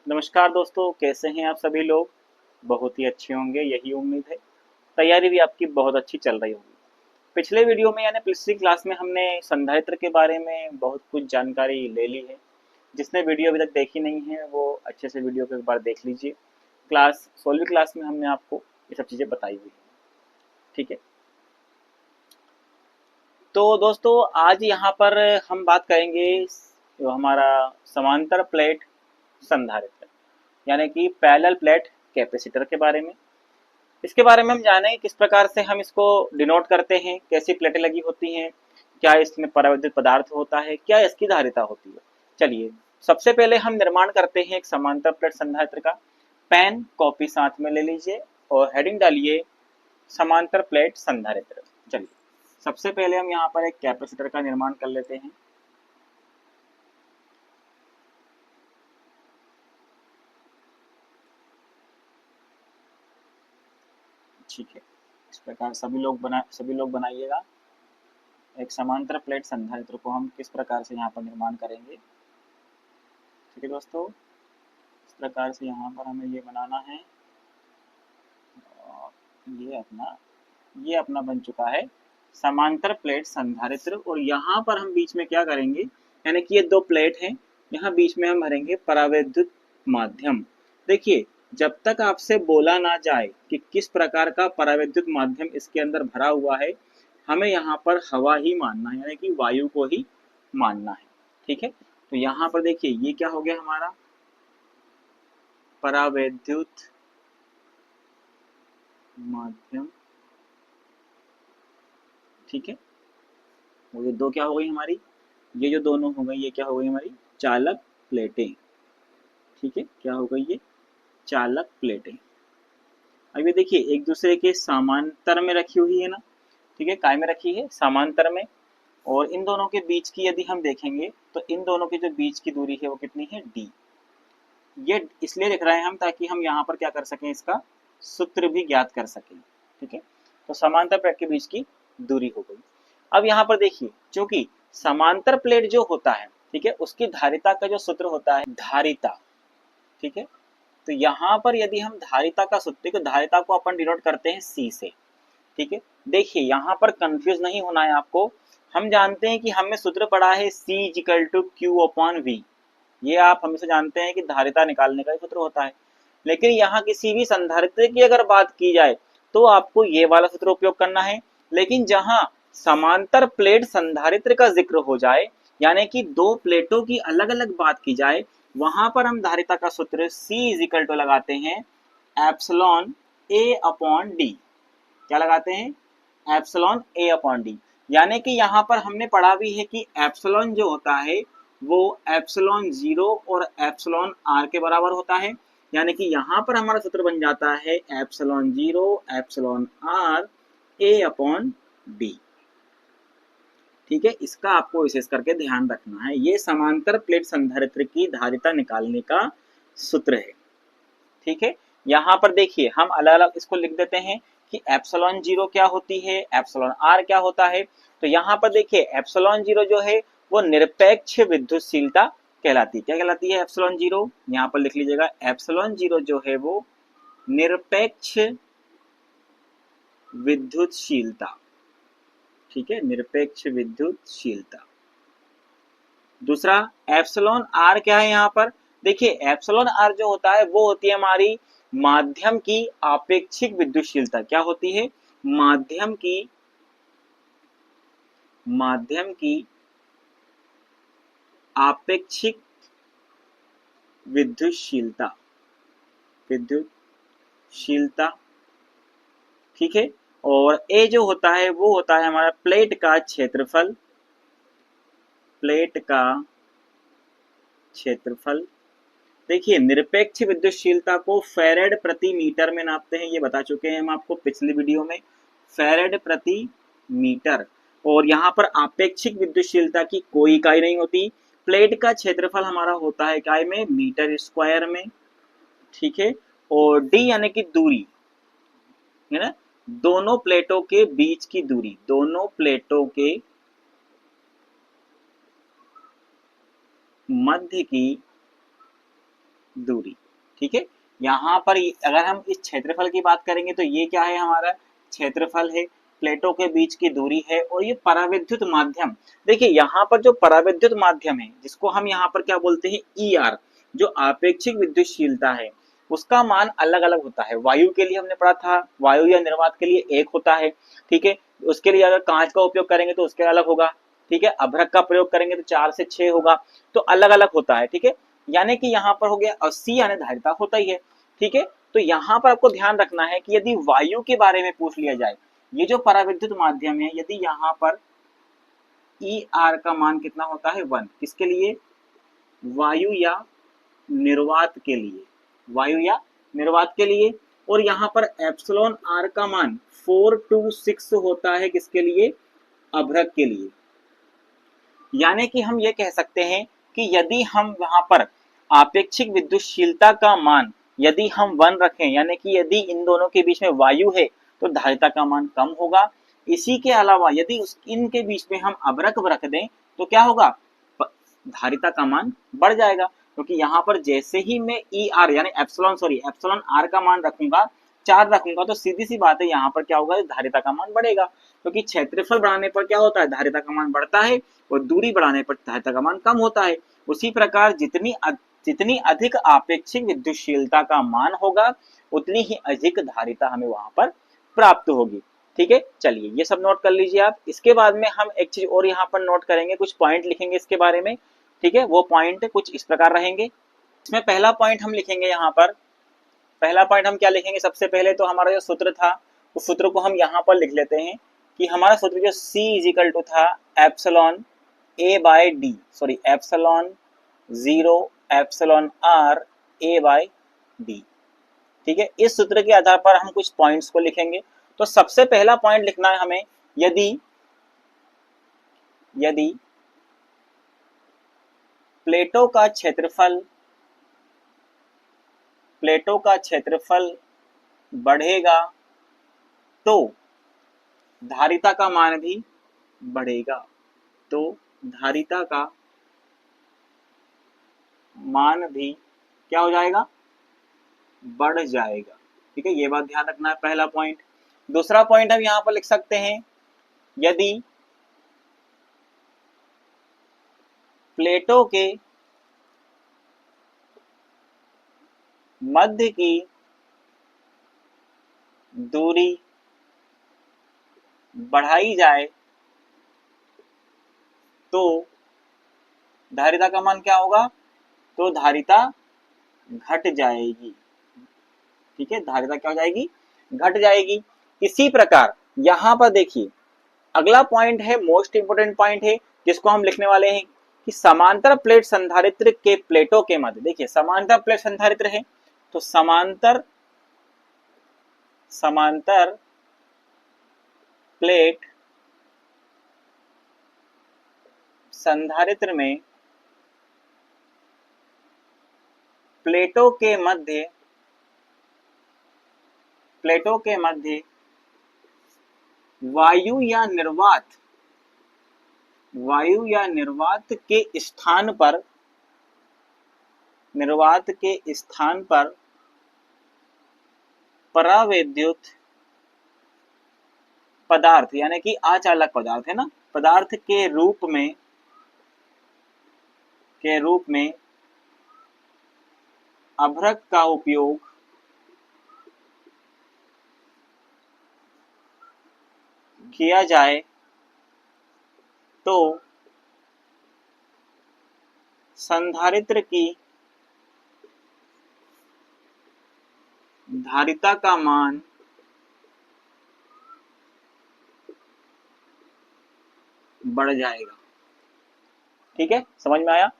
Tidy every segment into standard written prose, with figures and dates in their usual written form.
नमस्कार दोस्तों, कैसे हैं आप सभी लोग। बहुत ही अच्छे होंगे, यही उम्मीद है। तैयारी भी आपकी बहुत अच्छी चल रही होगी। पिछले वीडियो में यानी पिछली क्लास में हमने संधारित्र के बारे में बहुत कुछ जानकारी ले ली है। जिसने वीडियो अभी तक देखी नहीं है वो अच्छे से वीडियो को एक बार देख लीजिए। क्लास 16वीं क्लास में हमने आपको ये सब चीज़ें बताई हुई है। ठीक है, तो दोस्तों आज यहाँ पर हम बात करेंगे जो हमारा समांतर प्लेट संधारित्र यानी कि पैरेलल प्लेट कैपेसिटर के बारे में। इसके बारे में हम जानें किस प्रकार से हम इसको डिनोट करते हैं, कैसी प्लेटें लगी होती हैं, क्या इसमें परावैद्युत पदार्थ होता है, क्या इसकी धारिता होती है। चलिए, सबसे पहले हम निर्माण करते हैं एक समांतर प्लेट संधारित्र का। पेन कॉपी साथ में ले लीजिए और हेडिंग डालिए समांतर प्लेट संधारित्र। चलिए, सबसे पहले हम यहाँ पर एक कैपेसिटर का निर्माण कर लेते हैं। ठीक है, इस प्रकार सभी लोग बनाइएगा। एक समांतर प्लेट संधारित्र को हम किस प्रकार से यहाँ पर निर्माण करेंगे। ठीक है दोस्तों, इस प्रकार से यहाँ पर हमें ये बनाना है। और ये अपना बन चुका है समांतर प्लेट संधारित्र। और यहाँ पर हम बीच में क्या करेंगे, यानी कि ये दो प्लेट हैं, यहाँ बीच में हम भरेंगे परावैद्युत माध्यम। देखिए, जब तक आपसे बोला ना जाए कि किस प्रकार का परावैद्युत माध्यम इसके अंदर भरा हुआ है, हमें यहाँ पर हवा ही मानना है, यानी कि वायु को ही मानना है। ठीक है, तो यहाँ पर देखिए ये क्या हो गया हमारा परावैद्युत माध्यम। ठीक है, और ये दो क्या हो गई हमारी, ये जो दोनों हो गई ये क्या हो गई हमारी चालक प्लेटें। ठीक है, क्या हो गई ये चालक प्लेटें। अब ये देखिए एक दूसरे के समांतर में रखी हुई है ना। ठीक है, काय में रखी है, समांतर में। और इन दोनों के बीच की यदि हम देखेंगे तो इन दोनों के जो बीच की दूरी है वो कितनी है, डी। ये इसलिए लिख रहे हैं हम ताकि हम यहाँ पर क्या कर सकें, इसका सूत्र भी ज्ञात कर सकें। ठीक है, तो समांतर प्लेट के बीच की दूरी हो गई। अब यहाँ पर देखिए, चूंकि समांतर प्लेट जो होता है, ठीक है, उसकी धारिता का जो सूत्र होता है धारिता। ठीक है, तो यहाँ पर यदि हम धारिता का सूत्र, तो धारिता को अपन डिनोट करते हैं सी से। ठीक है, देखिए यहाँ पर कंफ्यूज नहीं होना है आपको। हम जानते हैं कि हमें सूत्र पड़ा है C equal to Q upon V. ये आप हमेशा जानते हैं कि धारिता निकालने का सूत्र होता है। लेकिन यहाँ किसी भी संधारित्र की अगर बात की जाए तो आपको ये वाला सूत्र उपयोग करना है। लेकिन जहाँ समांतर प्लेट संधारित्र का जिक्र हो जाए, यानी कि दो प्लेटों की अलग अलग बात की जाए, वहां पर हम धारिता का सूत्र C इज इक्वल टू लगाते हैं एप्सिलॉन A अपॉन डी। क्या लगाते हैं, एप्सिलॉन A अपॉन डी। यानी कि यहाँ पर हमने पढ़ा भी है कि एप्सिलॉन जो होता है वो एप्सिलॉन 0 और एप्सिलॉन r के बराबर होता है। यानी कि यहाँ पर हमारा सूत्र बन जाता है epsilon 0 epsilon r A upon D. ठीक है, इसका आपको विशेष करके ध्यान रखना है। ये समांतर प्लेट संधारित्र की धारिता निकालने का सूत्र है। ठीक है, यहाँ पर देखिए हम अलग अलग इसको लिख देते हैं कि एप्सिलॉन 0 क्या होती है, एप्सिलॉन r क्या होता है। तो यहाँ पर देखिए एप्सिलॉन 0 जो है वो निरपेक्ष विद्युतशीलता कहलाती है। क्या कहलाती है एप्सिलॉन 0, यहाँ पर लिख लीजिएगा एप्सिलॉन 0 जो है वो निरपेक्ष विद्युतशीलता। ठीक है, निरपेक्ष विद्युतशीलता। दूसरा एप्सिलॉन आर क्या है, यहाँ पर देखिए एप्सिलॉन आर जो होता है वो होती है हमारी माध्यम की आपेक्षिक विद्युतशीलता। क्या होती है, माध्यम की आपेक्षिक विद्युतशीलता। ठीक है, और ए जो होता है वो होता है हमारा प्लेट का क्षेत्रफल। देखिए निरपेक्ष विद्युतशीलता को फैरेड प्रति मीटर में नापते हैं, ये बता चुके हैं हम आपको पिछली वीडियो में, फैरेड प्रति मीटर। और यहाँ पर आपेक्षिक विद्युतशीलता की कोई इकाई नहीं होती। प्लेट का क्षेत्रफल हमारा होता है इकाई में, मीटर स्क्वायर में। ठीक है, और डी यानी कि दूरी है ना, दोनों प्लेटों के बीच की दूरी, दोनों प्लेटों के मध्य की दूरी। ठीक है, यहाँ पर अगर हम इस क्षेत्रफल की बात करेंगे तो ये क्या है, हमारा क्षेत्रफल है, प्लेटों के बीच की दूरी है, और ये पराविद्युत माध्यम। देखिए यहाँ पर जो पराविद्युत माध्यम है, जिसको हम यहाँ पर क्या बोलते हैं, ई आर, जो आपेक्षिक विद्युतशीलता है, उसका मान अलग अलग होता है। वायु के लिए हमने पढ़ा था, वायु या निर्वात के लिए 1 होता है। ठीक है, उसके लिए अगर कांच का उपयोग करेंगे तो उसके अलग होगा। ठीक है, अभ्रक का प्रयोग करेंगे तो 4 से 6 होगा, तो अलग अलग होता है। ठीक है, यानी कि यहाँ पर हो गया 80, यानी धारिता होता ही है। ठीक है, तो यहाँ पर आपको ध्यान रखना है कि यदि वायु के बारे में पूछ लिया जाए, ये जो पराविद्युत माध्यम है, यदि यहाँ पर ई आर का मान कितना होता है 1, किसके लिए, वायु या निर्वात के लिए, वायु या निर्वात के लिए, और यहाँ पर एप्सिलॉन आर का मान 4 to 6 होता है, किसके लिए, अभ्रक के लिए। यानी कि हम ये कह सकते हैं कि यदि हम वहां पर आपेक्षिक विद्युतशीलता का मान यदि हम 1 रखें, यानी कि यदि इन दोनों के बीच में वायु है तो धारिता का मान कम होगा। इसी के अलावा यदि इनके बीच में हम अभ्रक रख दें तो क्या होगा, धारिता का मान बढ़ जाएगा, क्योंकि यहाँ पर जैसे ही मैं ई आर यानी एप्सिलॉन आर का मान रखूंगा, 4 रखूंगा, तो सीधी सी बात है यहाँ पर क्या होगा, धारिता का मान बढ़ेगा, क्योंकि क्षेत्रफल बढ़ाने पर क्या होता है, धारिता का मान बढ़ता है, और दूरी बढ़ाने पर धारिता का मान कम होता है। उसी प्रकार जितनी अधिक आपेक्षिक विद्युतशीलता का मान होगा, उतनी ही अधिक धारिता हमें वहां पर प्राप्त होगी। ठीक है, चलिए ये सब नोट कर लीजिए आप। इसके बाद में हम एक चीज और यहाँ पर नोट करेंगे, कुछ पॉइंट लिखेंगे इसके बारे में। ठीक है, वो पॉइंट कुछ इस प्रकार रहेंगे। इसमें पहला पॉइंट हम लिखेंगे, यहाँ पर पहला पॉइंट हम क्या लिखेंगे, सबसे पहले तो हमारा जो सूत्र था, उस सूत्र को हम यहाँ पर लिख लेते हैं कि हमारा सूत्र जो C इजिकल टू था epsilon A by D, sorry epsilon 0 epsilon R A by D. ठीक है, इस सूत्र के आधार पर हम कुछ पॉइंट्स को लिखेंगे। तो सबसे पहला पॉइंट लिखना है हमें, यदि प्लेटों का क्षेत्रफल बढ़ेगा तो धारिता का मान भी बढ़ेगा, तो धारिता का मान भी क्या हो जाएगा, बढ़ जाएगा। ठीक है, ये बात ध्यान रखना है, पहला पॉइंट। दूसरा पॉइंट हम यहां पर लिख सकते हैं, यदि प्लेटों के मध्य की दूरी बढ़ाई जाए तो धारिता का मान क्या होगा, तो धारिता घट जाएगी। ठीक है, धारिता क्या हो जाएगी, घट जाएगी। इसी प्रकार यहां पर देखिए, अगला पॉइंट है, मोस्ट इंपोर्टेंट पॉइंट है, जिसको हम लिखने वाले हैं कि समांतर प्लेट संधारित्र के प्लेटों के मध्य, देखिए समांतर प्लेट संधारित्र है, तो समांतर प्लेट संधारित्र में प्लेटों के मध्य वायु या निर्वात के स्थान पर परावैद्युत पदार्थ, यानी कि अचालक पदार्थ है ना, पदार्थ के रूप में अभ्रक का उपयोग किया जाए तो संधारित्र की धारिता का मान बढ़ जाएगा। ठीक है, समझ में आया,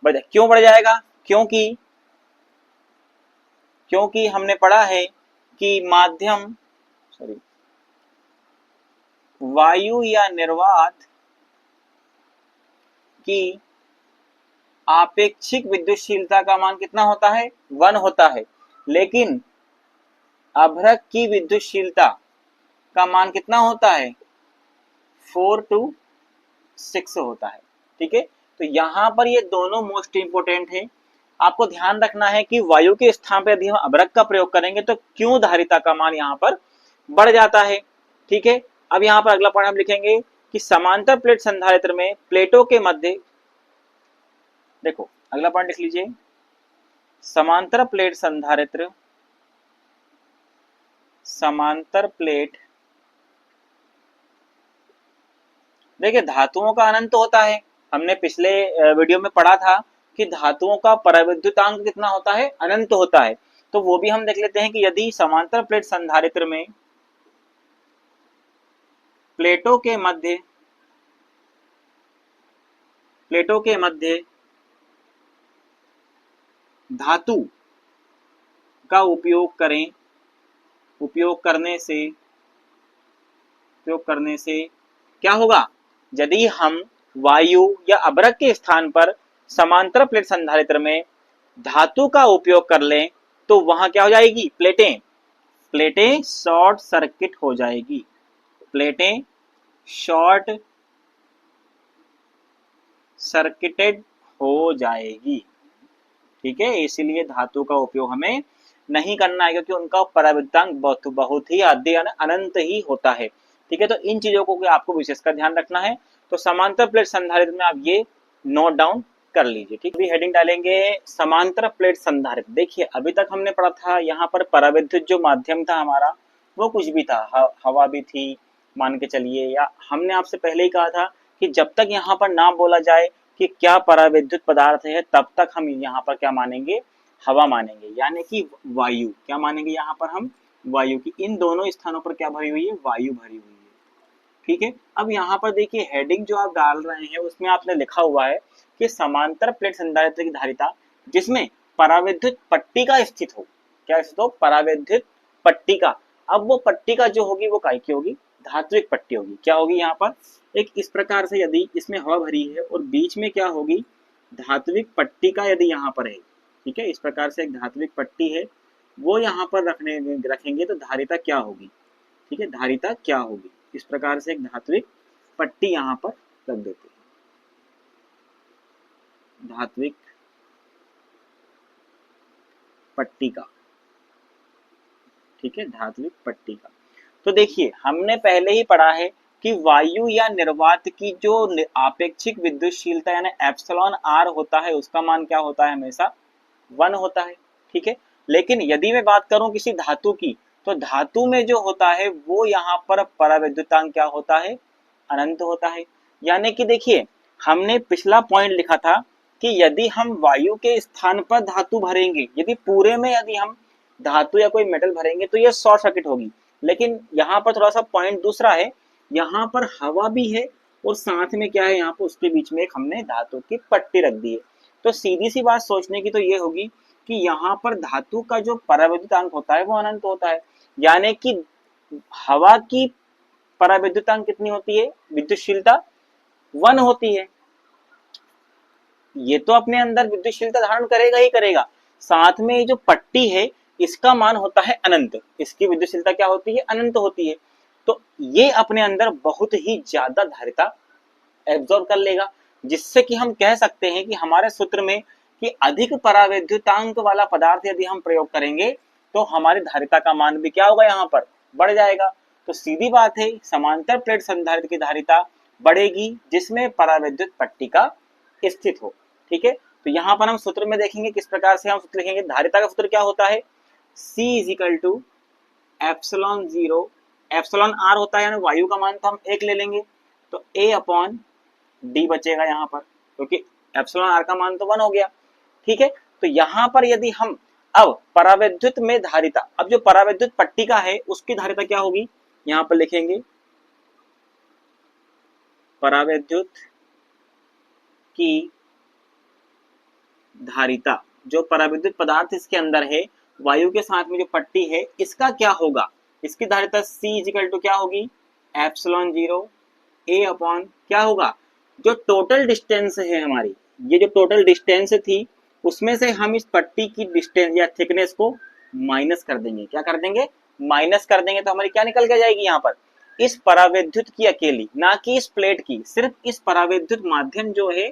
क्यों बढ़ जाएगा, क्योंकि हमने पढ़ा है कि माध्यम वायु या निर्वात की आपेक्षिक विद्युतशीलता का मान कितना होता है, 1 होता है, लेकिन अभ्रक की विद्युतशीलता का मान कितना होता है, 4 to 6 होता है। ठीक है, तो यहां पर ये दोनों मोस्ट इंपोर्टेंट है। आपको ध्यान रखना है कि वायु के स्थान पर यदि हम अभ्रक का प्रयोग करेंगे तो क्यों धारिता का मान यहाँ पर बढ़ जाता है। ठीक है, अब यहाँ पर अगला पॉइंट हम लिखेंगे कि समांतर प्लेट संधारित्र में प्लेटों के मध्य, देखो अगला पॉइंट लिख लीजिए, समांतर प्लेट संधारित्र, समांतर प्लेट, देखिए धातुओं का अनंत होता है, हमने पिछले वीडियो में पढ़ा था कि धातुओं का पराविद्युतांक कितना होता है, अनंत होता है। तो वो भी हम देख लेते हैं कि यदि समांतर प्लेट संधारित्र में प्लेटों के मध्य, प्लेटों के मध्य धातु का उपयोग करें, उपयोग करने से क्या होगा, यदि हम वायु या अभ्रक के स्थान पर समांतर प्लेट संधारित्र में धातु का उपयोग कर लें तो वहां क्या हो जाएगी, प्लेटें, प्लेटें शॉर्ट सर्किट हो जाएगी, प्लेटें शॉर्ट सर्किटेड हो जाएगी। ठीक है, इसीलिए धातु का उपयोग हमें नहीं करना है क्योंकि उनका पराविद्युतांक बहुत ही अनंत ही होता है। ठीक है, तो इन चीजों को आपको विशेषकर ध्यान रखना है। तो समांतर प्लेट संधारित्र में आप ये नोट डाउन कर लीजिए। ठीक, अभी हेडिंग डालेंगे समांतर प्लेट संधारित्र। देखिए अभी तक हमने पढ़ा था यहाँ पर पराविद्युत जो माध्यम था हमारा वो कुछ भी था, हवा भी थी मान के चलिए, या हमने आपसे पहले ही कहा था कि जब तक यहाँ पर ना बोला जाए कि क्या पराविद्युत पदार्थ है तब तक हम यहाँ पर क्या मानेंगे, हवा मानेंगे, यानी कि वायु। क्या मानेंगे यहाँ पर हम, वायु की। इन दोनों स्थानों पर क्या भरी हुई है, वायु भरी हुई है। ठीक है, अब यहाँ पर देखिए हेडिंग जो आप डाल रहे हैं उसमें आपने लिखा हुआ है कि समांतर प्लेट संधारित्र की धारिता जिसमें पराविद्युत पट्टिका स्थित हो, क्या स्थित हो, पराविद्युत पट्टिका। अब वो पट्टिका जो होगी वो काय की होगी, धात्विक पट्टी होगी। क्या होगी यहाँ पर, एक इस प्रकार से यदि इसमें हवा भरी है और बीच में क्या होगी, धात्विक पट्टिका यदि यहाँ पर है, ठीक है, इस प्रकार से एक धात्विक पट्टी है, वो यहाँ पर रखेंगे तो धारिता क्या होगी। ठीक है, धारिता क्या होगी, इस प्रकार से एक धात्विक पट्टी यहाँ पर रख देते हैं, धात्विक पट्टिका। ठीक है, धात्विक पट्टिका। तो देखिए हमने पहले ही पढ़ा है कि वायु या निर्वात की जो आपेक्षिक विद्युतशीलता यानी एप्सिलॉन आर होता है उसका मान क्या होता है, हमेशा 1 होता है। ठीक है, लेकिन यदि मैं बात करूं किसी धातु की तो धातु में जो होता है वो यहाँ पर पराविद्युतांक क्या होता है, अनंत होता है। यानी कि देखिए हमने पिछला पॉइंट लिखा था कि यदि हम वायु के स्थान पर धातु भरेंगे, यदि पूरे में यदि हम धातु या कोई मेटल भरेंगे तो ये शॉर्ट सर्किट होगी। लेकिन यहाँ पर थोड़ा सा पॉइंट दूसरा है, यहाँ पर हवा भी है और साथ में क्या है, यहाँ पर उसके बीच में एक हमने धातु की पट्टी रख दी है। तो सीधी सी बात सोचने की तो ये होगी कि यहाँ पर धातु का जो पराविद्युतांक होता है वो अनंत होता है, यानी कि हवा की पराविद्युतांक कितनी होती है, विद्युतशीलता 1 होती है। ये तो अपने अंदर विद्युतशीलता धारण करेगा ही करेगा, साथ में ये जो पट्टी है इसका मान होता है अनंत, इसकी विद्युतशीलता क्या होती है, अनंत होती है। तो ये अपने अंदर बहुत ही ज्यादा धारिता एब्जॉर्ब कर लेगा, जिससे कि हम कह सकते हैं कि हमारे सूत्र में कि अधिक पराविद्युतांक वाला पदार्थ यदि हम प्रयोग करेंगे तो हमारी धारिता का मान भी क्या होगा, यहाँ पर बढ़ जाएगा। तो सीधी बात है समांतर प्लेट संधारित्र की धारिता बढ़ेगी जिसमें पराविद्युत पट्टिका स्थित हो। ठीक है, तो यहाँ पर हम सूत्र में देखेंगे किस प्रकार से हम सूत्र लिखेंगे। धारिता का सूत्र क्या होता है, C is equal to epsilon 0, epsilon R होता है यानी वायु का मान तो हम 1 ले लेंगे तो A अपॉन डी बचेगा यहाँ पर, क्योंकि एप्सिलॉन आर का मान तो 1 हो गया। ठीक है, तो यहाँ पर यदि हम अब पराविद्युत में धारिता, अब जो पराविद्युत पट्टिका है उसकी धारिता क्या होगी, यहाँ पर लिखेंगे पराविद्युत की धारिता, जो पराविद्युत पदार्थ इसके अंदर है वायु के साथ में जो पट्टी है इसका क्या होगा, इसकी धारिता C इजिकल टू क्या होगी, एप्सिलॉन 0 A अपॉन क्या होगा, जो टोटल डिस्टेंस है हमारी, ये जो टोटल डिस्टेंस थी उसमें से हम इस पट्टी की डिस्टेंस या थिकनेस को माइनस कर देंगे। क्या कर देंगे, माइनस कर देंगे, तो हमारी क्या निकल के जाएगी यहाँ पर, इस पराविद्युत की अकेली, ना कि इस प्लेट की, सिर्फ इस पराविद्युत माध्यम जो है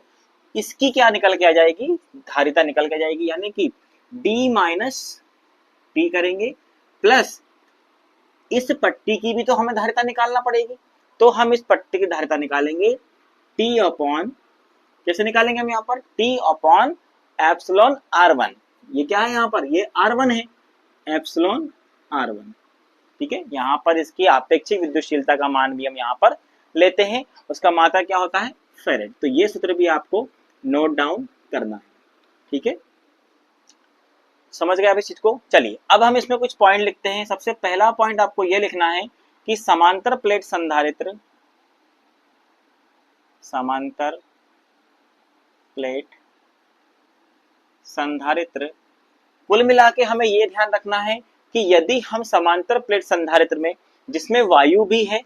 इसकी क्या निकल के आ जाएगी, धारिता निकल के आ जाएगी, यानी कि डी माइनस टी करेंगे प्लस इस पट्टी की भी तो हमें धारिता निकालना पड़ेगी, तो हम इस पट्टी की धारिता निकालेंगे टी अपॉन, कैसे निकालेंगे हम यहाँ पर, टी अपॉन एप्सिलॉन R1। ये क्या है यहाँ पर, ये R1 है, एप्सिलॉन R1। ठीक है, यहाँ पर इसकी आपेक्षिक विद्युतशीलता का मान भी हम यहाँ पर लेते हैं, उसका मात्रा क्या होता है, फेरेड। तो ये सूत्र भी आपको नोट डाउन करना है। ठीक है, समझ गए आप इस चीज को। चलिए अब हम इसमें कुछ पॉइंट लिखते हैं। सबसे पहला पॉइंट आपको यह लिखना है कि समांतर प्लेट संधारित्र, समांतर प्लेट संधारित्र, कुल मिला के हमें यह ध्यान रखना है कि यदि हम समांतर प्लेट संधारित्र में जिसमें वायु भी है,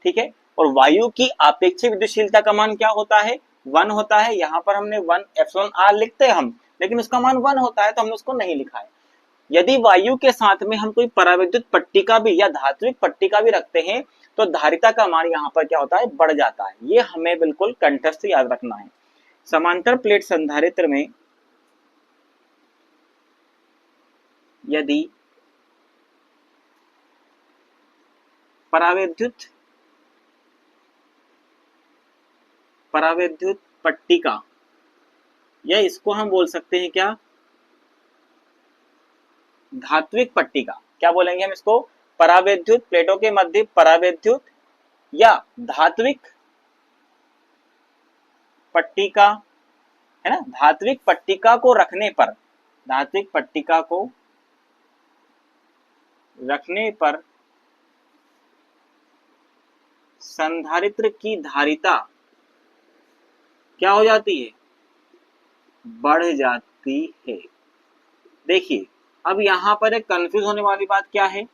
ठीक है, और वायु की आपेक्षिक विद्युतशीलता का मान क्या होता है, 1 होता है। यहाँ पर हमने 1 एप्सिलॉन R लिखते हैं हम, लेकिन उसका मान 1 होता है तो हमने उसको नहीं लिखा है। यदि वायु के साथ में हम कोई पराविद्युत पट्टिका भी या धात्विक पट्टिका भी रखते हैं तो धारिता का मान यहाँ पर क्या होता है, बढ़ जाता है। ये हमें बिल्कुल कंठस्थ याद रखना है। समांतर प्लेट संधारित्र में यदि परावैद्युत पट्टिका, या इसको हम बोल सकते हैं क्या, धात्विक पट्टिका, क्या बोलेंगे हम इसको, परावैद्युत, प्लेटों के मध्य परावैद्युत या धात्विक पट्टिका, है ना। धात्विक पट्टिका को रखने पर, धात्विक पट्टिका को रखने पर संधारित्र की धारिता क्या हो जाती है, बढ़ जाती है। देखिए अब यहाँ पर एक कंफ्यूज होने वाली बात क्या है,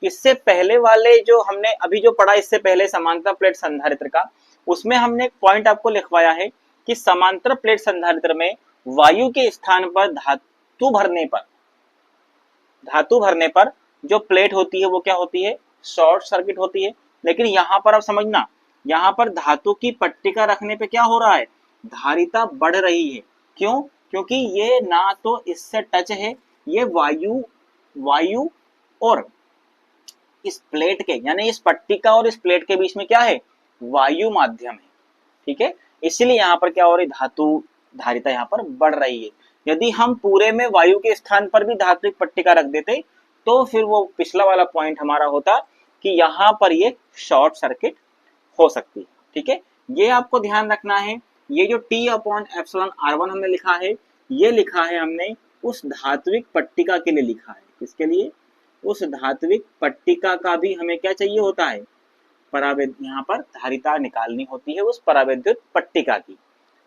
इससे पहले वाले जो हमने अभी जो पढ़ा, इससे पहले समांतर प्लेट संधारित्र का, उसमें हमने एक पॉइंट आपको लिखवाया है कि समांतर प्लेट संधारित्र में वायु के स्थान पर धातु भरने पर जो प्लेट होती है वो क्या होती है, शॉर्ट सर्किट होती है। लेकिन यहाँ पर आप समझना, यहाँ पर धातु की पट्टिका रखने पे क्या हो रहा है, धारिता बढ़ रही है। क्यों, क्योंकि ये ना तो इससे टच है, ये वायु और इस प्लेट के, यानी इस पट्टिका और इस प्लेट के बीच में क्या है, वायु माध्यम है। ठीक है, इसलिए यहाँ पर क्या हो रही, धातु धारिता यहाँ पर बढ़ रही है। यदि हम पूरे में वायु के स्थान पर भी धात्विक पट्टिका रख देते तो फिर वो पिछला वाला पॉइंट हमारा होता कि यहाँ पर ये शॉर्ट सर्किट हो सकती है। ठीक है, ये आपको ध्यान रखना है। ये जो T अपॉन एप्सिलॉन R1 हमने लिखा है, ये लिखा है हमने उस धात्विक पट्टिका के लिए लिखा है। किसके लिए, उस धात्विक पट्टिका का भी हमें क्या चाहिए होता है, परावैद्युत, यहाँ पर धारिता निकालनी होती है उस परावैद्युत पट्टिका की।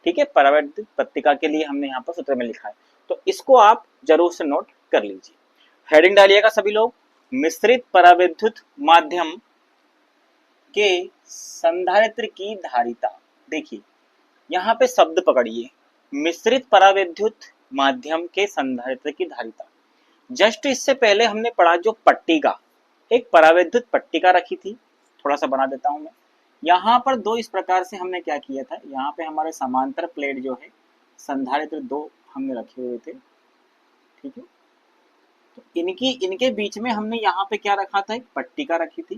ठीक है, परावैद्युत पट्टिका के लिए हमने यहाँ पर सूत्र में लिखा है, तो इसको आप जरूर से नोट कर लीजिए। हेडिंग डालिएगा सभी लोग, मिश्रित परावैद्युत माध्यम के संधारित्र की धारिता। देखिए यहाँ पे शब्द पकड़िए, मिश्रित परावैद्युत माध्यम के संधारित्र की धारिता। जस्ट इससे पहले हमने पढ़ा जो पट्टिका, एक परावैद्युत पट्टिका रखी थी, थोड़ा सा बना देता हूं मैं। यहाँ पर दो इस प्रकार से हमने क्या किया था, यहाँ पे हमारे समांतर प्लेट जो है संधारित्र दो हमने रखे हुए थे। ठीक है, तो इनके बीच में हमने यहाँ पे क्या रखा था, एक पट्टिका रखी थी।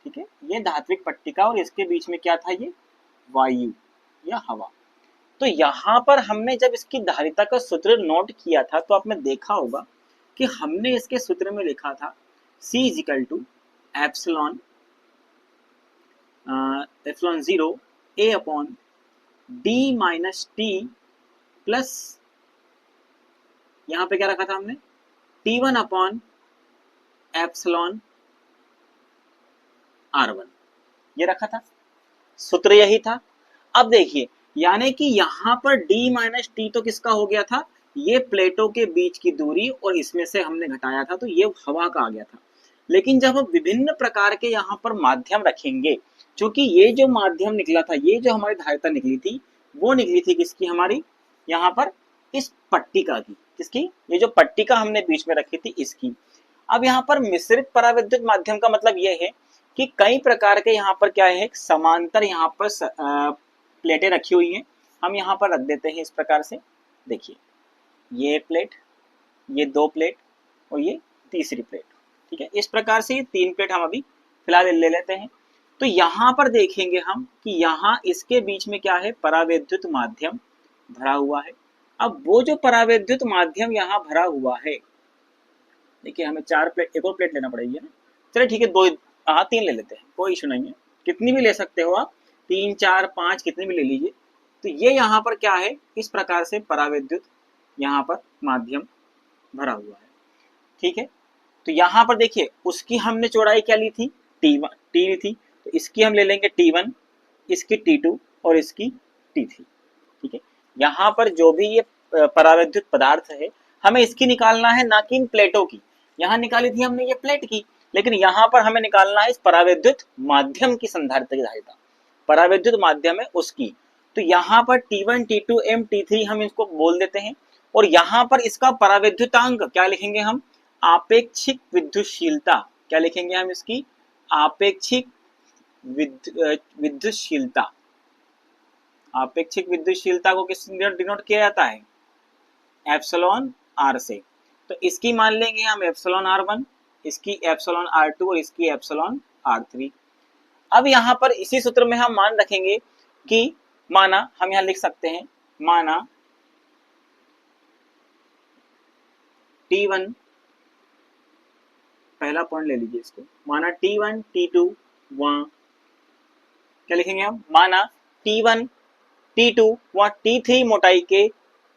ठीक है, ये धात्विक पट्टिका और इसके बीच में क्या था, ये वायु या हवा। तो यहाँ पर हमने जब इसकी धारिता का सूत्र नोट किया था तो आपने देखा होगा कि हमने इसके सूत्र में लिखा था C is equal to epsilon 0 A upon D minus T plus, यहाँ पे क्या रखा था हमने, T1 अपॉन एप्सिलॉन R1, ये रखा था, सूत्र यही था। अब देखिए, यानी कि यहाँ पर D माइनस टी तो किसका हो गया था, ये प्लेटों के बीच की दूरी, और इसमें से हमने घटाया था तो ये हवा का आ गया था। लेकिन जब हम विभिन्न प्रकार के यहाँ पर माध्यम रखेंगे, क्योंकि ये जो माध्यम निकला था, ये जो हमारी धारिता निकली थी, वो निकली थी किसकी, हमारी यहाँ पर इस पट्टिका की। किसकी, ये जो पट्टिका हमने बीच में रखी थी इसकी। अब यहाँ पर मिश्रित परावैद्युत माध्यम का मतलब ये है कि कई प्रकार के यहाँ पर क्या है, समांतर यहाँ पर प्लेटें रखी हुई हैं, हम यहाँ पर रख देते हैं इस प्रकार से। देखिए ये प्लेट, ये 2 प्लेट और ये तीसरी प्लेट, ठीक है। इस प्रकार से ये 3 प्लेट हम अभी फिलहाल ले लेते हैं। तो यहाँ पर देखेंगे हम कि यहाँ इसके बीच में क्या है, परावैद्युत माध्यम भरा हुआ है। अब वो जो परावैद्युत माध्यम यहाँ भरा हुआ है, देखिए हमें 4 प्लेट, एक और प्लेट लेना पड़ेगी ना। चलिए ठीक है, 2 हाँ 3 ले लेते हैं, कोई इशू नहीं है, कितनी भी ले सकते हो आप, 3 4 5 कितनी भी ले लीजिए। तो ये यहाँ पर क्या है, इस प्रकार से परावैद्युत यहाँ पर माध्यम भरा हुआ है, ठीक है। तो यहाँ पर देखिए उसकी हमने चौड़ाई क्या ली थी, T1 टी थी, तो इसकी हम ले लेंगे T1, इसकी T2 और इसकी T3, ठीक है। यहाँ पर जो भी ये परावैद्युत पदार्थ है, हमें इसकी निकालना है, ना कि इन प्लेटों की। यहाँ निकाली थी हमने ये प्लेट की, लेकिन यहाँ पर हमें निकालना है इस परावैद्युत माध्यम की संधारित्र की धारिता, परावैद्युत माध्यम है उसकी। तो यहाँ पर T1 T2 M T3 हम इसको बोल देते हैं, और यहाँ पर इसका परावैद्युतांक क्या लिखेंगे हम, आपेक्षिक विद्युतशीलता, क्या लिखेंगे हम इसकी, आपेक्षिक विद्युतशीलता। आपेक्षिक विद्युतशीलता को किस डिनोट किया जाता है, एप्सिलॉन आर से। तो इसकी मान लेंगे हम एप्सिलॉन R1, इसकी एप्सिलॉन R2 और इसकी एप्सिलॉन R3। अब यहाँ पर इसी सूत्र में हम मान रखेंगे कि माना, हम यहाँ लिख सकते हैं, माना T1, पहला पॉइंट ले लीजिए इसको, माना T1 T2 वहां क्या लिखेंगे हम, माना T1 T2 व T3 मोटाई के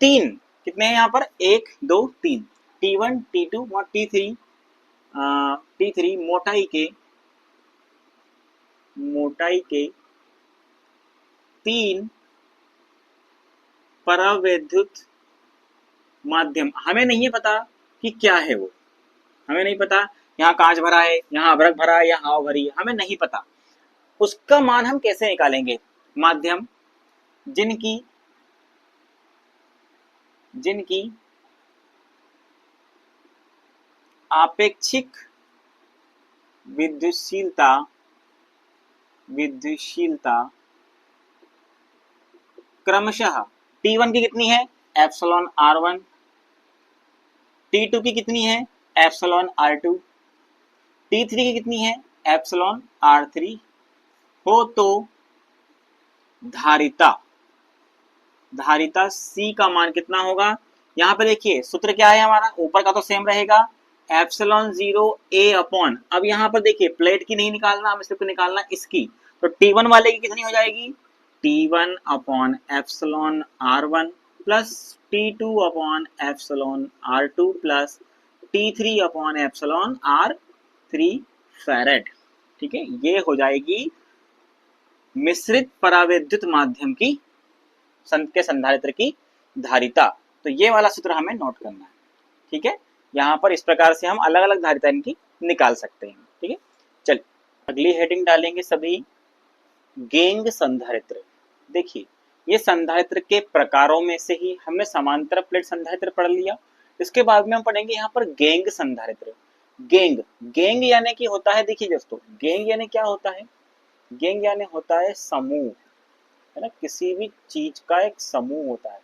3, कितने हैं यहाँ पर, 1 2 3, T1 T2 व T3 मोटाई के 3 परावैद्युत माध्यम। हमें नहीं है पता कि क्या है वो, हमें नहीं पता यहाँ कांच भरा है, यहाँ अभ्रक भरा है, या हवा भरी है, हमें नहीं पता। उसका मान हम कैसे निकालेंगे, माध्यम जिनकी आपेक्षिक विद्युतशीलता क्रमशः T1 की कितनी है, एप्सिलॉन R1, T2 की कितनी है, एप्सिलॉन R2, T3 की कितनी है, एप्सिलॉन R3 हो, तो धारिता C का मान कितना होगा। यहाँ पे देखिए सूत्र क्या है हमारा, ऊपर का तो सेम रहेगा, एप्सिलॉन 0 A अपॉन, अब यहाँ पर देखिए प्लेट की नहीं निकालना, हमें सिर्फ निकालना इसकी। तो T1 वाले की कितनी हो जाएगी, T1 upon epsilon R1 plus T2 upon epsilon R2 plus T3 upon epsilon R3 farad, ठीक है। ये हो जाएगी मिश्रित परावैद्युत माध्यम की के संधारित्र की धारिता। तो ये वाला सूत्र हमें नोट करना है, ठीक है। यहाँ पर इस प्रकार से हम अलग अलग धारिता इनकी निकाल सकते हैं, ठीक है। चलिए अगली हेडिंग डालेंगे सभी, गेंग संधारित्र। देखिए ये संधारित्र के प्रकारों में से ही हमने समांतर प्लेट संधारित्र पढ़ लिया, इसके बाद में हम पढ़ेंगे यहाँ पर गेंग संधारित्र। गेंग यानी कि होता है, देखिए दोस्तों गेंग यानी क्या होता है, गेंग यानी होता है समूह, है ना, किसी भी चीज का एक समूह होता है,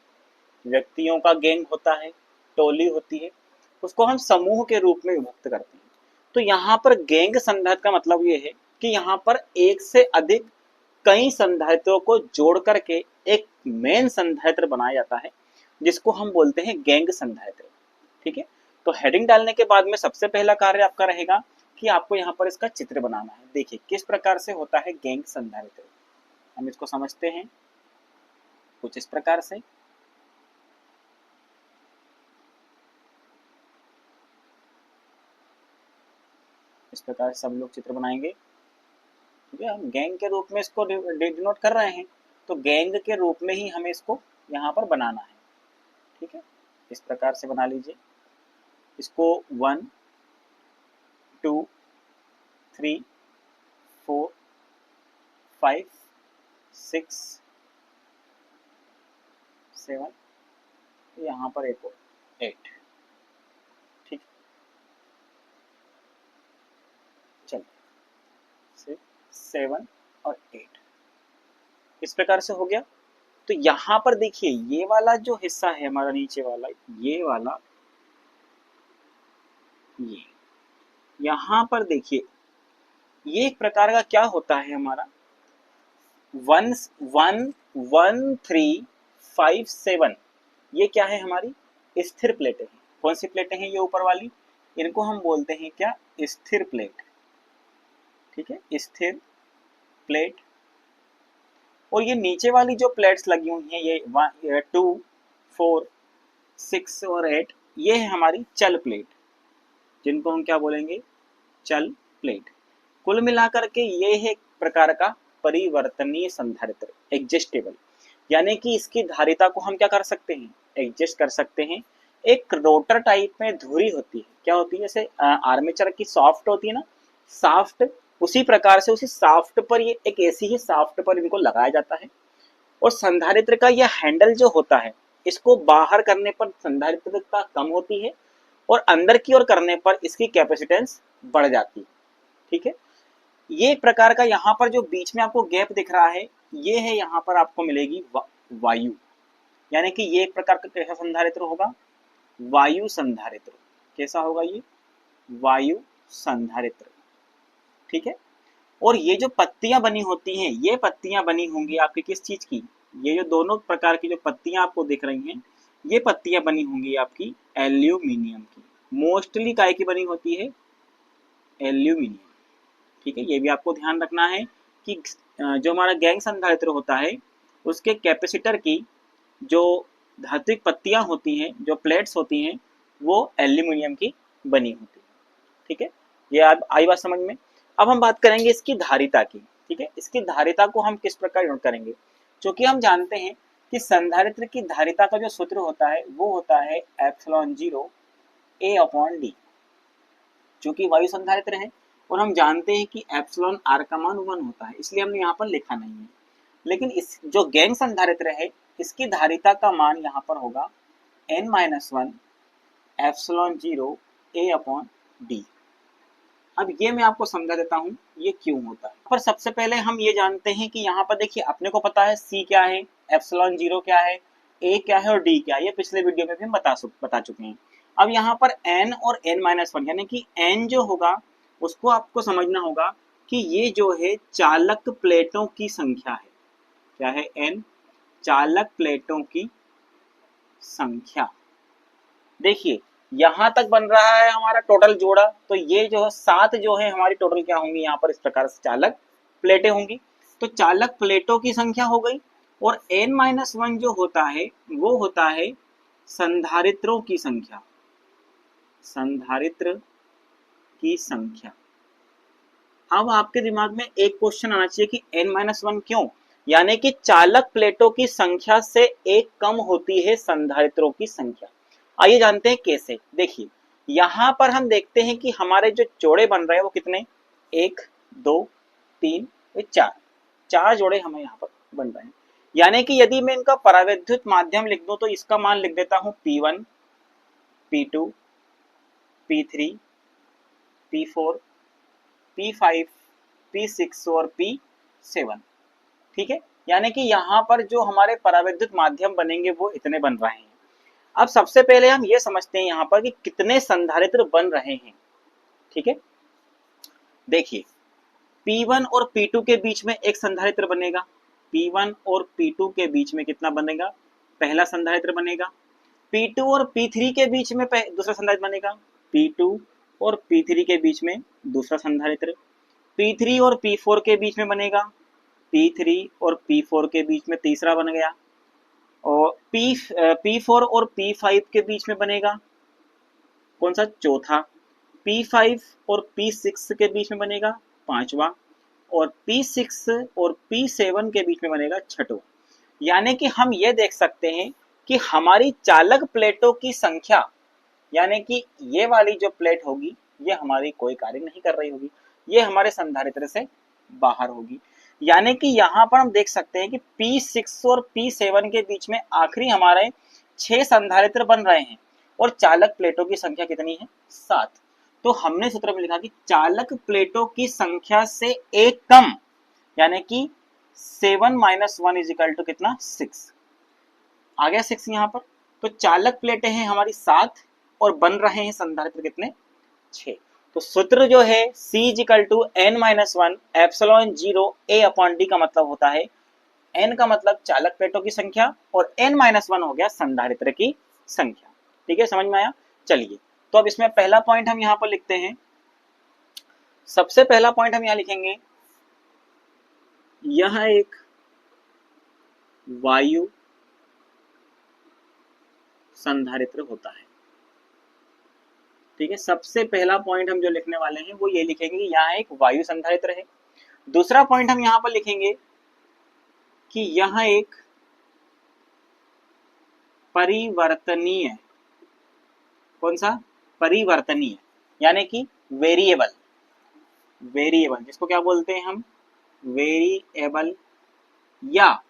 व्यक्तियों का गैंग होता है, टोली होती है, उसको हम समूह के रूप में विभक्त करते हैं। तो यहाँ पर गैंग संधारित्र का मतलब ये है कि यहाँ पर एक से अधिक कई संधारित्रों को जोड़ करके एक मेन संधारित्र बनाया जाता है, जिसको हम बोलते हैं गैंग संधारित्र, ठीक है। तो हेडिंग डालने के बाद में सबसे पहला कार्य आपका रहेगा कि आपको यहाँ पर इसका चित्र बनाना है। देखिए किस प्रकार से होता है गैंग संधारित्र, हम इसको समझते हैं कुछ इस प्रकार से। इस प्रकार सब लोग चित्र बनाएंगे, ठीक है। हम गैंग के रूप में इसको डिनोट कर रहे हैं, तो गैंग के रूप में ही हमें इसको यहाँ पर बनाना है, ठीक है। इस प्रकार से बना लीजिए इसको, 1 2 3 4 5 6 7, यहाँ पर एक और 8, ठीक। चलिए 6 7 और 8 इस प्रकार से हो गया। तो यहाँ पर देखिए ये वाला जो हिस्सा है हमारा नीचे वाला, ये वाला, ये यहाँ पर देखिए ये एक प्रकार का क्या होता है हमारा 1 1 1 3 5 7, ये क्या है हमारी स्थिर प्लेटें हैं। कौन सी प्लेटें हैं ये ऊपर वाली, इनको हम बोलते हैं क्या, स्थिर प्लेट। ठीक है, स्थिर प्लेट। और ये नीचे वाली जो प्लेट्स लगी हुई हैं ये 2 4 6 और 8, ये है हमारी चल प्लेट, जिनको हम क्या बोलेंगे, चल प्लेट। कुल मिलाकर के ये है एक प्रकार का परिवर्तनीय संधारित्र, एडजस्टेबल, यानी कि इसकी धारिता को हम क्या कर सकते हैं, एडजस्ट कर सकते हैं। एक रोटर टाइप में धुरी होती है, क्या होती है, जैसे आर्मेचर की सॉफ्ट होती है ना, साफ्ट, उसी प्रकार से उसी साफ्ट पर ये एक ऐसी ही साफ्ट पर इनको लगाया जाता है। और संधारित्र का यह हैंडल जो होता है, इसको बाहर करने पर संधारित्रता कम होती है और अंदर की ओर करने पर इसकी कैपेसिटेंस बढ़ जाती है। ठीक है, ये एक प्रकार का यहाँ पर जो बीच में आपको गैप दिख रहा है, ये है यहाँ पर आपको मिलेगी वायु, यानी कि ये एक प्रकार का कैसा संधारित्र होगा, वायु संधारित्र। कैसा होगा ये, वायु संधारित्र। ठीक है, और ये जो पत्तियां बनी होती हैं, ये पत्तियां बनी होंगी आपकी किस चीज की, ये जो दोनों प्रकार की जो पत्तियां आपको दिख रही हैं, ये पत्तियां बनी होंगी आपकी एल्यूमिनियम की। मोस्टली काय की बनी होती है, एल्यूमिनियम। ठीक है, ये भी आपको ध्यान रखना है कि जो हमारा गैंग संधारित्र होता है उसके कैपेसिटर की जो धात्विक पत्तियां होती हैं, जो प्लेट्स होती हैं, वो एल्यूमिनियम की बनी होती है। ठीक है, ये आई बात समझ में। अब हम बात करेंगे इसकी धारिता की। ठीक है, इसकी धारिता को हम किस प्रकार नोट करेंगे, क्योंकि हम जानते हैं कि संधारित्र की धारिता का जो सूत्र होता है वो होता है ε0 A/d, चूंकि वायु संधारित्र है और हम जानते हैं कि एप्सिलॉन आर का मान 1 होता है, इसलिए हमने यहाँ पर लिखा नहीं है। लेकिन इस जो गैंग संधारित्र है इसकी धारिता का मान यहाँ पर होगा n-1 ε0 A/d। अब ये मैं आपको समझा देता हूँ ये क्यों होता है। पर सबसे पहले हम ये जानते हैं कि यहाँ पर देखिए अपने को पता है C क्या है, ε0 क्या है, A क्या है और D क्या है, ये पिछले वीडियो में भी हम बता चुके हैं। अब यहाँ पर n और n-1 यानी कि n जो होगा उसको आपको समझना होगा कि ये जो है चालक प्लेटों की संख्या है। क्या है, n चालक प्लेटों की संख्या। देखिए यहाँ तक बन रहा है हमारा टोटल जोड़ा, तो ये जो है 7 जो है हमारी टोटल क्या होंगी, यहाँ पर इस प्रकार से चालक प्लेटें होंगी। तो चालक प्लेटों की संख्या हो गई। और n-1 जो होता है वो होता है संधारित्रों की संख्या, संधारित्र की संख्या। अब आपके दिमाग में एक क्वेश्चन आना चाहिए कि n-1 क्यों, यानी कि चालक प्लेटों की संख्या से एक कम होती है संधारित्रों की संख्या। आइए जानते हैं कैसे। देखिए यहाँ पर हम देखते हैं कि हमारे जो जोड़े बन रहे हैं वो कितने, 1 2 3 4 जोड़े हमें यहाँ पर बन रहे हैं। यानी कि यदि मैं इनका परावैद्युत माध्यम लिख दूं तो इसका मान लिख देता हूं P1 P2 P3 P4 P5 P6 और P7। ठीक है, यानी कि यहाँ पर जो हमारे परावैद्युत माध्यम बनेंगे वो इतने बन रहे हैं। अब सबसे पहले हम ये समझते हैं यहाँ पर कि कितने संधारित्र बन रहे हैं। ठीक है, देखिए P1 और P2 के बीच में एक संधारित्र बनेगा, P1 और P2 के बीच में कितना बनेगा, पहला संधारित्र बनेगा। P2 और P3 के बीच में दूसरा संधारित्र बनेगा, P2 और P3 के बीच में दूसरा संधारित्र। P3 और P4 के बीच में बनेगा, P3 और P4 के बीच में तीसरा बन गया। और P4 और P5 के बीच में बनेगा कौन सा, चौथा। P5 और P6 के बीच में बनेगा पांचवा। और P6 और P7 के बीच में बनेगा छठवां। यानी कि हम ये देख सकते हैं कि हमारी चालक प्लेटों की संख्या, यानी कि ये वाली जो प्लेट होगी ये हमारी कोई कार्य नहीं कर रही होगी, ये हमारे संधारित्र से बाहर होगी। यानी कि यहाँ पर हम देख सकते हैं कि P6 और P7 के बीच में आखिरी हमारे 6 संधारित्र बन रहे हैं और चालक प्लेटों की संख्या कितनी है, 7। तो हमने सूत्र में लिखा कि चालक प्लेटों की संख्या से एक कम, यानी कि 7 - 1 = कितना, 6। आ गया 6 यहाँ पर। तो चालक प्लेटें हैं हमारी 7 और बन रहे हैं संधारित्र कितने 6। तो सूत्र जो है C = n-1 एप्सिलॉन 0 A/d का मतलब होता है n का मतलब चालक प्लेटों की संख्या और n-1 हो गया संधारित्र की संख्या। ठीक है, समझ में आया। चलिए तो अब इसमें पहला पॉइंट हम यहां पर लिखते हैं। सबसे पहला पॉइंट हम यहां लिखेंगे, यह एक वायु संधारित्र होता है। ठीक है, सबसे पहला पॉइंट हम जो लिखने वाले हैं वो ये लिखेंगे कि यहाँ एक वायु संधारित्र है। दूसरा पॉइंट हम यहाँ पर लिखेंगे कि यह एक परिवर्तनीय, कौन सा परिवर्तनीय, यानी कि वेरिएबल, वेरिएबल जिसको क्या बोलते हैं हम वेरिएबल, या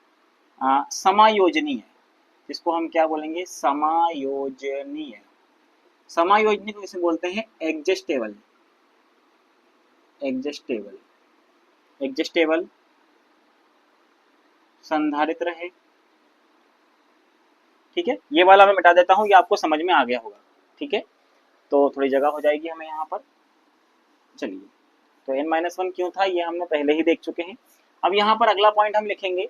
समायोजनीय जिसको हम क्या बोलेंगे समायोजनीय। समायोजनीय को किसे बोलते हैं एडजस्टेबल, एडजस्टेबल, एडजस्टेबल संधारित्र है। ठीक है, ये वाला मैं मिटा देता हूं, ये आपको समझ में आ गया होगा। ठीक है, तो थोड़ी जगह हो जाएगी हमें यहाँ पर। चलिए, तो n-1 क्यों था ये हमने पहले ही देख चुके हैं। अब यहाँ पर अगला पॉइंट हम लिखेंगे,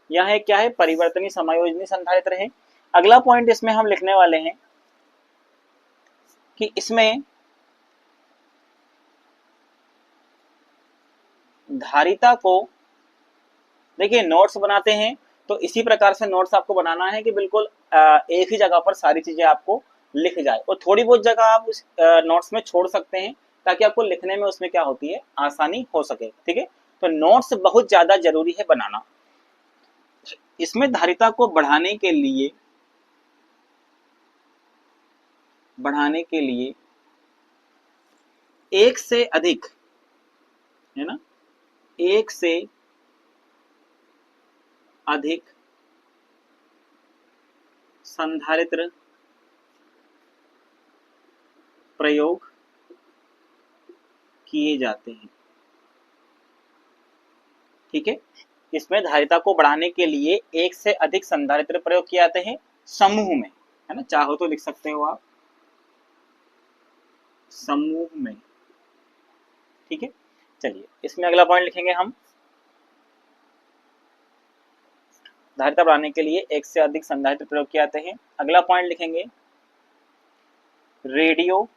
यह है क्या है परिवर्तनीय समायोजनीय संधारित्र है। अगला पॉइंट इसमें हम लिखने वाले हैं कि इसमें धारिता को, देखिए नोट्स बनाते हैं तो इसी प्रकार से नोट्स आपको बनाना है कि बिल्कुल एक ही जगह पर सारी चीजें आपको लिख जाए, और थोड़ी बहुत जगह आप उस नोट्स में छोड़ सकते हैं ताकि आपको लिखने में उसमें क्या होती है आसानी हो सके। ठीक है, तो नोट्स बहुत ज्यादा जरूरी है बनाना। इसमें धारिता को बढ़ाने के लिए एक से अधिक, है ना, एक से अधिक संधारित्र प्रयोग किए जाते हैं। ठीक है, इसमें धारिता को बढ़ाने के लिए एक से अधिक संधारित्र प्रयोग किए जाते हैं समूह में, है ना, चाहो तो लिख सकते हो आप समूह में। ठीक है, चलिए इसमें अगला पॉइंट लिखेंगे हम, धारिता बढ़ाने के लिए एक से अधिक संधारित्र प्रयोग किए जाते हैं। अगला पॉइंट लिखेंगे रेडियो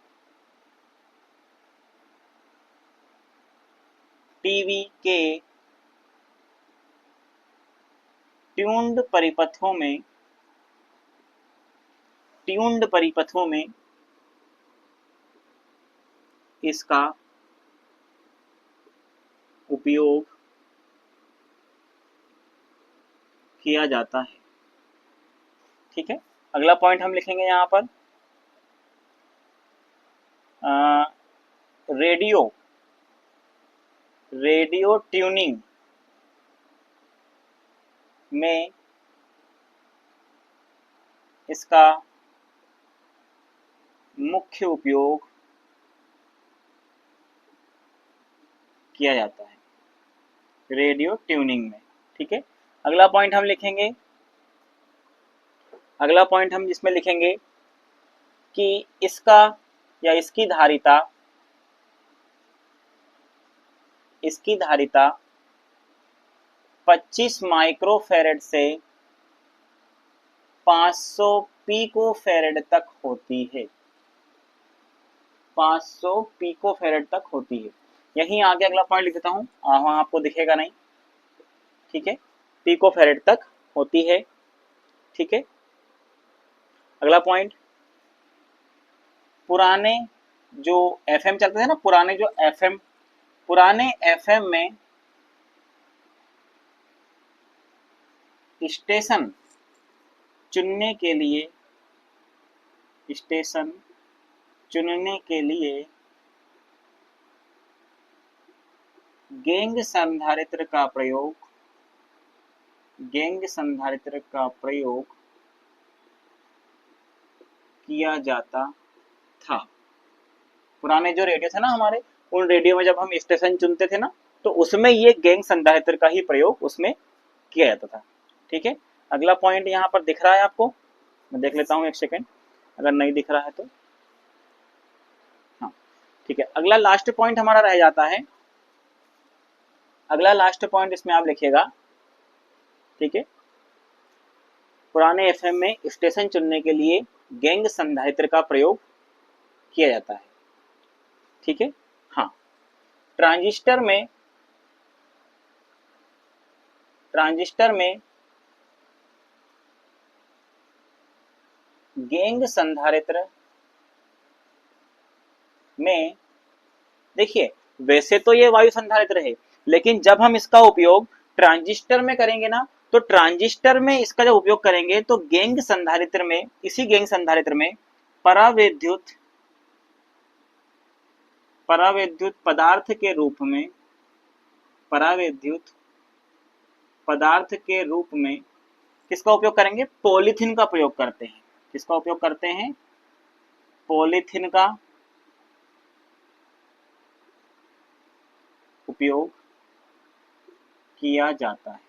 टीवी के ट्यून्ड परिपथों में इसका उपयोग किया जाता है। ठीक है, अगला पॉइंट हम लिखेंगे यहाँ पर रेडियो ट्यूनिंग में इसका मुख्य उपयोग किया जाता है, रेडियो ट्यूनिंग में। ठीक है, अगला पॉइंट हम लिखेंगे, अगला पॉइंट हम जिसमें लिखेंगे कि इसका या इसकी धारिता 25 माइक्रोफैरड से 500 पिकोफैरड तक होती है, 500 पिकोफैरड तक होती है। यहीं आगे अगला पॉइंट लिख देता हूं, वहां आपको दिखेगा नहीं। ठीक है, पिकोफैरड तक होती है। ठीक है, अगला पॉइंट, पुराने जो एफएम चलते थे ना, पुराने एफएम में स्टेशन चुनने के लिए गैंग संधारित्र का प्रयोग किया जाता था। पुराने जो रेडियो थे ना हमारे, उन रेडियो में जब हम स्टेशन चुनते थे ना, तो उसमें ये गैंग संधारित्र का ही प्रयोग उसमें किया जाता था। ठीक है, अगला पॉइंट यहाँ पर दिख रहा है आपको, मैं देख लेता हूँ एक सेकेंड, अगर नहीं दिख रहा है तो। हाँ ठीक है, अगला लास्ट पॉइंट हमारा रह जाता है। अगला लास्ट पॉइंट इसमें आप लिखिएगा, ठीक है, पुराने एफएम में स्टेशन चुनने के लिए गैंग संधारित्र का प्रयोग किया जाता है। ठीक है, हाँ, ट्रांजिस्टर में गैंग संधारित्र में, देखिए वैसे तो ये वायु संधारित्र है, लेकिन जब हम इसका उपयोग ट्रांजिस्टर में करेंगे ना, तो ट्रांजिस्टर में इसका जब उपयोग करेंगे तो गैंग संधारित्र में, इसी गैंग संधारित्र में परावैद्युत पदार्थ के रूप में, परावैद्युत पदार्थ के रूप में किसका उपयोग करेंगे? पॉलीथीन का प्रयोग करते हैं। किसका उपयोग करते हैं? पॉलीथीन का उपयोग किया जाता है।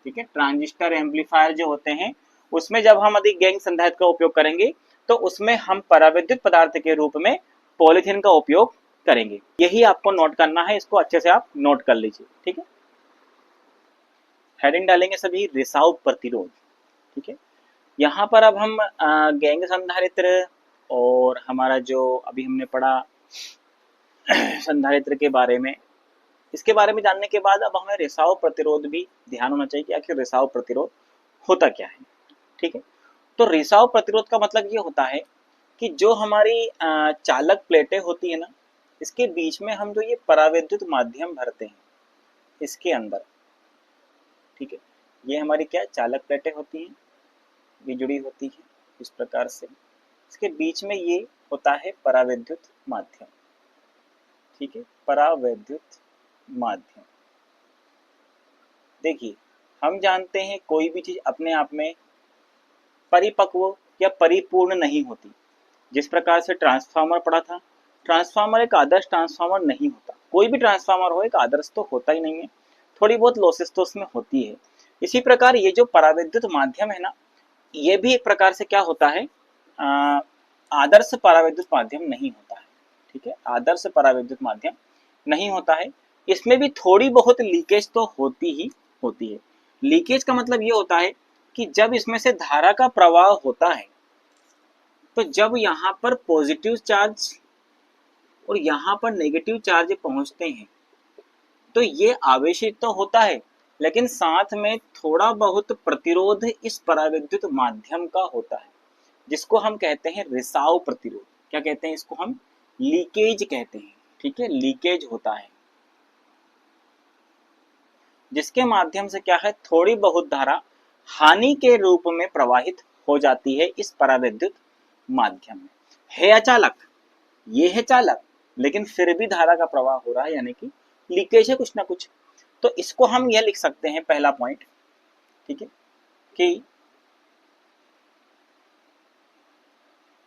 ठीक है, ट्रांजिस्टर एम्पलीफायर जो होते हैं उसमें जब हम अधिक गैंग संधारित्र का उपयोग करेंगे तो उसमें हम परावैद्युत पदार्थ के रूप में पॉलीथीन का उपयोग करेंगे। यही आपको नोट करना है, इसको अच्छे से आप नोट कर लीजिए। ठीक है, हेडिंग डालेंगे सभी रिसाव प्रतिरोध। ठीक है, यहाँ पर अब हम गैंग संधारित्र और हमारा जो अभी हमने पढ़ा संधारित्र के बारे में, इसके बारे में जानने के बाद अब हमें रिसाव प्रतिरोध भी ध्यान होना चाहिए कि आखिर रिसाव प्रतिरोध होता क्या है। ठीक है, तो रिसाव प्रतिरोध का मतलब ये होता है कि जो हमारी चालक प्लेटें होती है ना, इसके बीच में हम जो ये परावैद्युत माध्यम भरते हैं इसके अंदर, ठीक है, ये हमारी क्या चालक प्लेटें होती हैं, ये जुड़ी होती है इस प्रकार से, इसके बीच में ये होता है परावैद्युत माध्यम। ठीक है, परावैद्युत माध्यम। देखिए हम जानते हैं कोई भी चीज अपने आप में परिपक्व या परिपूर्ण नहीं होती। जिस प्रकार से ट्रांसफार्मर पढ़ा था, ट्रांसफार्मर एक आदर्श ट्रांसफार्मर नहीं होता। कोई भी ट्रांसफार्मर हो एक आदर्श तो होता ही नहीं है, थोड़ी बहुत लॉसेस तो उसमें होती है। इसी प्रकार ये जो परावैद्युत माध्यम है ना, ये भी एक प्रकार से क्या होता है, आदर्श परावैद्युत माध्यम नहीं होता है। ठीक है, आदर्श परावैद्युत माध्यम नहीं होता है। इसमें भी थोड़ी बहुत लीकेज तो होती ही होती है। लीकेज का मतलब ये होता है कि जब इसमें से धारा का प्रवाह होता है तो जब यहाँ पर पॉजिटिव चार्ज और यहाँ पर नेगेटिव चार्ज पहुंचते हैं तो ये आवेशित तो होता है, लेकिन साथ में थोड़ा बहुत प्रतिरोध इस परावैद्युत माध्यम का होता है, जिसको हम कहते हैं रिसाव प्रतिरोध। क्या कहते हैं इसको? हम लीकेज कहते हैं। ठीक है, लीकेज होता है, जिसके माध्यम से क्या है, थोड़ी बहुत धारा हानि के रूप में प्रवाहित हो जाती है इस परावैद्युत माध्यम में। है अचालक, ये है चालक, लेकिन फिर भी धारा का प्रवाह हो रहा है, यानी कि लीकेज है कुछ ना कुछ। तो इसको हम यह लिख सकते हैं, पहला पॉइंट, ठीक है, कि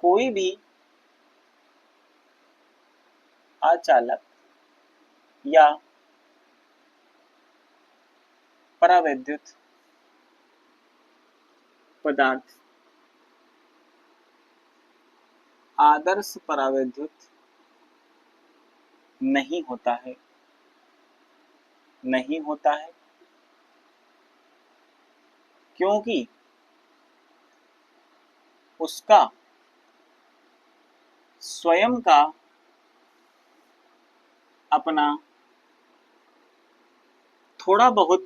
कोई भी अचालक या परावैद्युत पदार्थ आदर्श परावैद्युत नहीं होता है, नहीं होता है, क्योंकि उसका स्वयं का अपना थोड़ा बहुत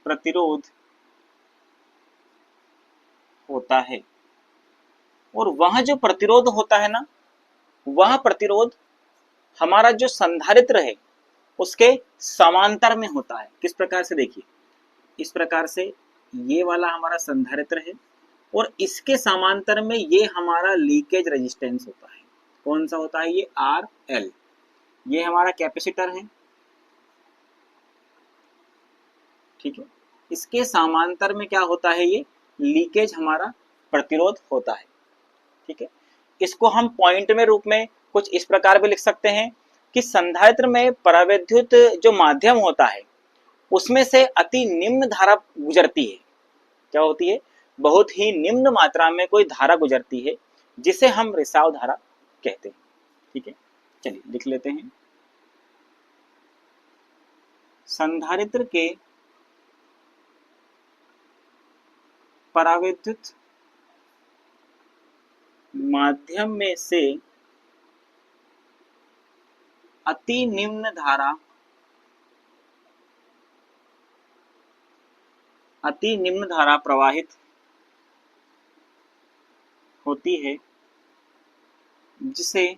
प्रतिरोध होता है, और वह जो प्रतिरोध होता है ना, वह प्रतिरोध हमारा जो संधारित्र है उसके समांतर में होता है। किस प्रकार से? देखिए इस प्रकार से ये वाला हमारा संधारित्र है और इसके समांतर में ये हमारा लीकेज रेजिस्टेंस होता है। कौन सा होता है? ये RL। ये हमारा कैपेसिटर है, ठीक है, इसके समांतर में क्या होता है? ये लीकेज हमारा प्रतिरोध होता है। ठीक है, इसको हम पॉइंट में रूप में कुछ इस प्रकार भी लिख सकते हैं कि संधारित्र में परावैद्युत जो माध्यम होता है उसमें से अति निम्न धारा गुजरती है। क्या होती है? बहुत ही निम्न मात्रा में कोई धारा गुजरती है जिसे हम रिसाव धारा कहते हैं। ठीक है, चलिए लिख लेते हैं। संधारित्र के परावैद्युत माध्यम में से अति निम्न धारा प्रवाहित होती है जिसे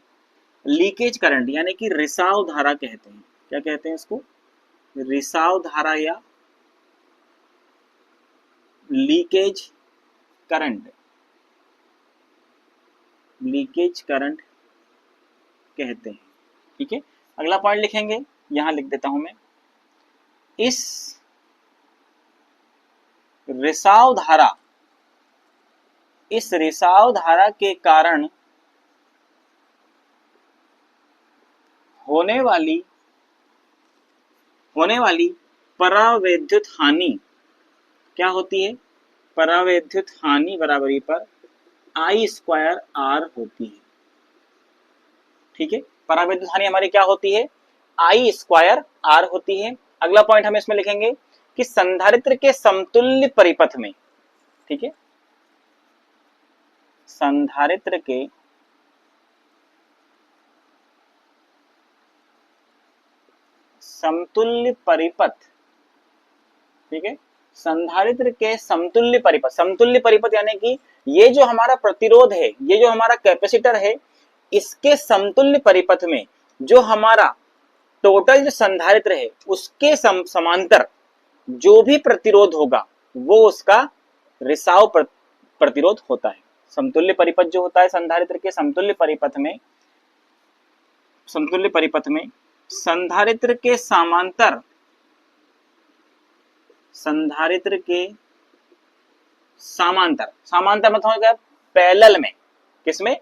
लीकेज करंट यानी कि रिसाव धारा कहते हैं। क्या कहते हैं इसको? रिसाव धारा या लीकेज करंट, लीकेज करंट कहते हैं। ठीक है, अगला पॉइंट लिखेंगे, यहां लिख देता हूं मैं। इस रिसाव धारा के कारण होने वाली परावैद्युत हानि क्या होती है? परावैद्युत हानि बराबरी पर I²R होती है। ठीक है, परावैद्युत हानि हमारी क्या होती है? I²R होती है। अगला पॉइंट हम इसमें लिखेंगे कि संधारित्र के समतुल्य परिपथ में, ठीक है, संधारित्र के समतुल्य परिपथ, ठीक है, संधारित्र के समतुल्य परिपथ यानी कि ये जो हमारा प्रतिरोध है, ये जो हमारा कैपेसिटर है, इसके समतुल्य परिपथ में जो हमारा टोटल जो संधारित्र है उसके समांतर जो भी प्रतिरोध होगा वो उसका रिसाव प्रतिरोध होता है। समतुल्य परिपथ जो होता है संधारित्र के समतुल्य परिपथ में संधारित्र के समांतर मतलब हो गया पैरेलल में। किसमें?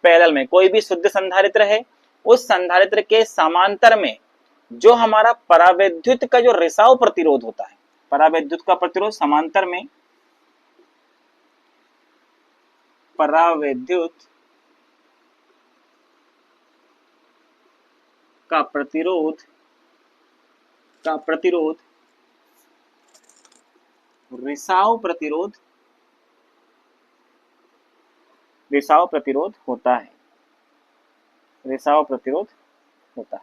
पैरेलल में। कोई भी शुद्ध संधारित्र है, उस संधारित्र के समांतर में जो हमारा परावैद्युत का जो रिसाव प्रतिरोध होता है, परावैद्युत का प्रतिरोध समांतर में परावैद्युत का प्रतिरोध रिसाव प्रतिरोध होता है।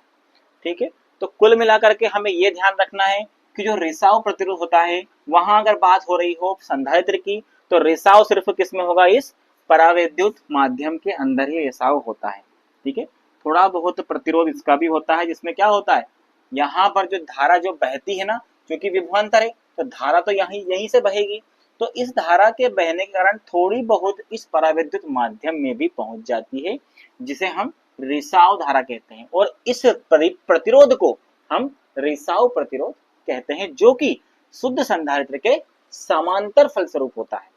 ठीक है, तो कुल मिलाकर के हमें यह ध्यान रखना है कि जो रिसाव प्रतिरोध होता है, वहां अगर बात हो रही हो संधारित्र की, तो रिसाव सिर्फ किसमें होगा? इस परावैद्युत माध्यम के अंदर ही रिसाव होता है। ठीक है, थोड़ा बहुत प्रतिरोध इसका भी होता है, जिसमें क्या होता है, यहाँ पर जो धारा जो बहती है ना, क्योंकि विभवांतर है तो धारा तो यहीं से बहेगी, तो इस धारा के बहने के कारण थोड़ी बहुत इस परावैद्युत माध्यम में भी पहुंच जाती है, जिसे हम रिसाव धारा कहते हैं। और इस प्रतिरोध को हम रिसाव प्रतिरोध कहते हैं, जो कि शुद्ध संधारित्र के समांतर फलस्वरूप होता है।